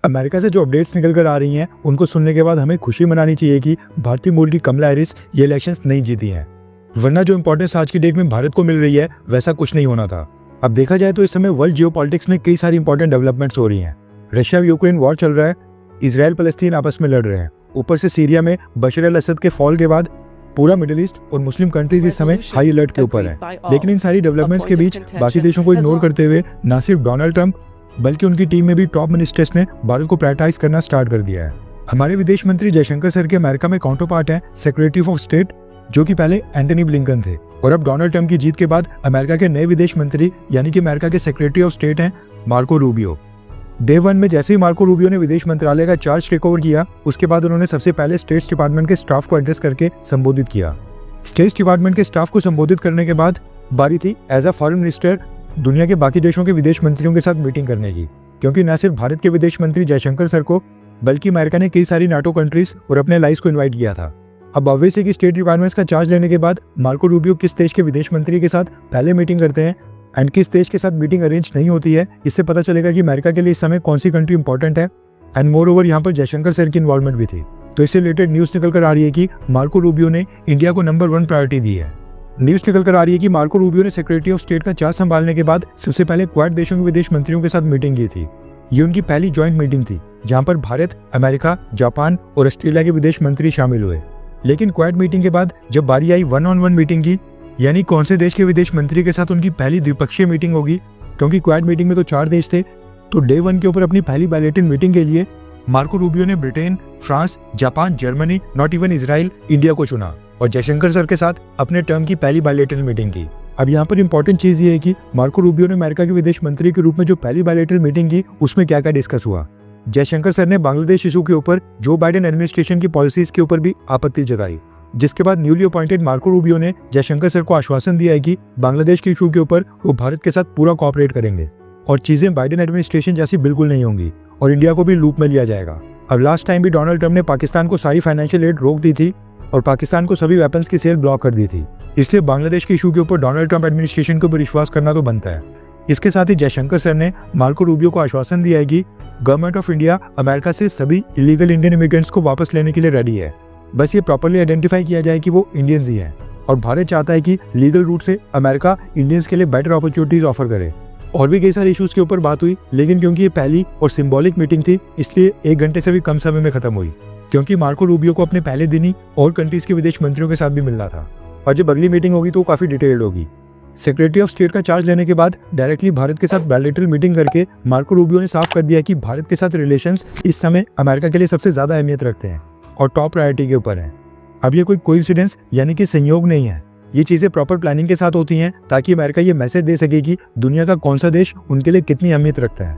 America से जो updates निकल कर आ रही हैं उनको सुनने के बाद हमें खुशी मनानी चाहिए कि भारतीय मूल की कमला हैरिस ये इलेक्शंस नहीं जीती हैं, वरना जो इंपॉर्टेंस आज की डेट में भारत को मिल रही है वैसा कुछ नहीं होना था। अब देखा जाए तो इस समय वर्ल्ड जियोपॉलिटिक्स में कई सारी इंपॉर्टेंट डेवलपमेंट्स हो रही हैं। रशिया यूक्रेन वॉर चल रहा है, इसराइल फलस्तीन आपस में लड़ रहे हैं, ऊपर से सीरिया में बशर अल असद के फॉल के बाद पूरा मिडिल ईस्ट और मुस्लिम कंट्रीज इस समय हाई अलर्ट के ऊपर है। लेकिन इन सारी डेवलपमेंट्स के बीच बाकी देशों को इग्नोर करते हुए न सिर्फ डोनाल्ड ट्रंप बल्कि उनकी टीम में भी टॉप मिनिस्टर्स ने भारत को प्रायोरिटाइज करना स्टार्ट कर दिया है। हमारे विदेश मंत्री जयशंकर सर के अमेरिका में काउंटर पार्ट है सेक्रेटरी ऑफ स्टेट, जो कि पहले एंटनी ब्लिंकन थे, और अब डोनाल्ड ट्रंप की जीत के बाद अमेरिका के नए विदेश मंत्री यानी कि अमेरिका के सेक्रेटरी ऑफ स्टेट हैं मार्को रूबियो। डे 1 में जैसे ही मार्को रूबियो ने विदेश मंत्रालय का चार्ज टेक ओवर किया, उसके बाद उन्होंने सबसे पहले स्टेट डिपार्टमेंट के स्टाफ को एड्रेस करके संबोधित किया। स्टेट डिपार्टमेंट के स्टाफ को संबोधित करने के बाद बारी थी एज अ फॉरेन मिनिस्टर दुनिया के बाकी देशों के विदेश मंत्रियों के साथ मीटिंग करने की, क्योंकि न सिर्फ भारत के विदेश मंत्री जयशंकर सर को बल्कि अमेरिका ने कई सारी नाटो कंट्रीज और अपने एलाइज को इनवाइट किया था। अब ऑब्वियसली कि स्टेट डिपार्टमेंट का चार्ज लेने के बाद मार्को रूबियो किस देश के विदेश मंत्री के साथ पहले मीटिंग करते हैं एंड किस देश के साथ मीटिंग अरेंज नहीं होती है, इससे पता चलेगा कि अमेरिका के लिए इस समय कौन सी कंट्री इंपॉर्टेंट है। एंड मोर ओवर यहाँ पर जयशंकर सर की इन्वॉल्वमेंट भी थी। तो इससे रिलेटेड न्यूज़ निकल कर आ रही है कि मार्को रूबियो ने इंडिया को नंबर 1 प्रायोरिटी दी है। न्यूज़ निकल कर आ रही है कि मार्को रूबियो ने सेक्रेटरी ऑफ स्टेट का चार्ज संभालने के बाद सबसे पहले क्वाड देशों के विदेश मंत्रियों के साथ मीटिंग की थी। ये उनकी पहली ज्वाइंट मीटिंग थी जहां पर भारत, अमेरिका, जापान और ऑस्ट्रेलिया के विदेश मंत्री शामिल हुए। लेकिन क्वाड मीटिंग के बाद जब बारी आई 1-on-1 मीटिंग की, यानी कौन से देश के विदेश मंत्री के साथ उनकी पहली द्विपक्षीय मीटिंग होगी, क्योंकि क्वाड मीटिंग में तो 4 देश थे, तो डे 1 के ऊपर अपनी पहली बायलैटरल मीटिंग के लिए मार्को रूबियो ने Britain, France, Japan, Germany, not even Israel, India को चुना और जयशंकर सर के साथ अपने टर्म की पहली बायलैटरल मीटिंग की। अब यहाँ पर इंपॉर्टेंट चीज ये है कि मार्को रूबियो ने अमेरिका के विदेश मंत्री के रूप में जो पहली बायलैटरल मीटिंग की उसमें क्या क्या डिस्कस हुआ। जयशंकर सर ने बांग्लादेश इशू के ऊपर जो बाइडेन एडमिनिस्ट्रेशन की पॉलिसीज के ऊपर भी आपत्ति जताई, जिसके बाद न्यूली अपॉइंटेड मार्को रूबियो ने जयशंकर सर को आश्वासन दिया है कि बांग्लादेश के इशू के ऊपर वो भारत के साथ पूरा कोऑपरेट करेंगे और चीजें बाइडेन एडमिनिस्ट्रेशन जैसी बिल्कुल नहीं होंगी और इंडिया को भी लूप में लिया जाएगा। अब लास्ट टाइम भी डोनाल्ड ट्रंप ने पाकिस्तान को सारी फाइनेंशियल एड रोक दी थी और पाकिस्तान को सभी वेपन्स की सेल ब्लॉक कर दी थी, इसलिए बांग्लादेश के इशू के ऊपर डोनाल्ड ट्रंप एडमिनिस्ट्रेशन के ऊपर विश्वास करना तो बनता है। इसके साथ ही जयशंकर सर ने मार्को रूबियो को आश्वासन दिया है कि गवर्नमेंट ऑफ इंडिया अमेरिका से सभी इलीगल इंडियन इमिग्रेंट्स को वापस लेने के लिए रेडी है, बस ये प्रॉपर्ली आइडेंटिफाई किया जाए कि वो इंडियंस ही हैं। और भारत चाहता है कि लीगल रूट से अमेरिका इंडियंस के लिए बेटर अपॉर्चुनिटीज ऑफर करे। और भी कई सारे इश्यूज के ऊपर बात हुई, लेकिन क्योंकि ये पहली और सिंबॉलिक मीटिंग थी इसलिए 1 घंटे से भी कम समय में खत्म हुई, क्योंकि मार्को रूबियो को अपने पहले दिन ही और कंट्रीज के विदेश मंत्रियों के साथ भी मिलना था। और जब अगली मीटिंग होगी तो वो काफी डिटेल्ड होगी। सेक्रेटरी ऑफ स्टेट का चार्ज लेने के बाद डायरेक्टली भारत के साथ बायलैटरल मीटिंग करके मार्को रूबियो ने साफ कर दिया कि भारत के साथ रिलेशंस इस समय अमेरिका के लिए सबसे ज्यादा अहमियत रखते हैं और टॉप प्रायोरिटी के ऊपर है। अब ये कोई कोइंसिडेंस यानी कि संयोग नहीं है, ये चीजें प्रॉपर प्लानिंग के साथ होती हैं ताकि अमेरिका ये मैसेज दे सके कि दुनिया का कौन सा देश उनके लिए कितनी अहमियत रखता है।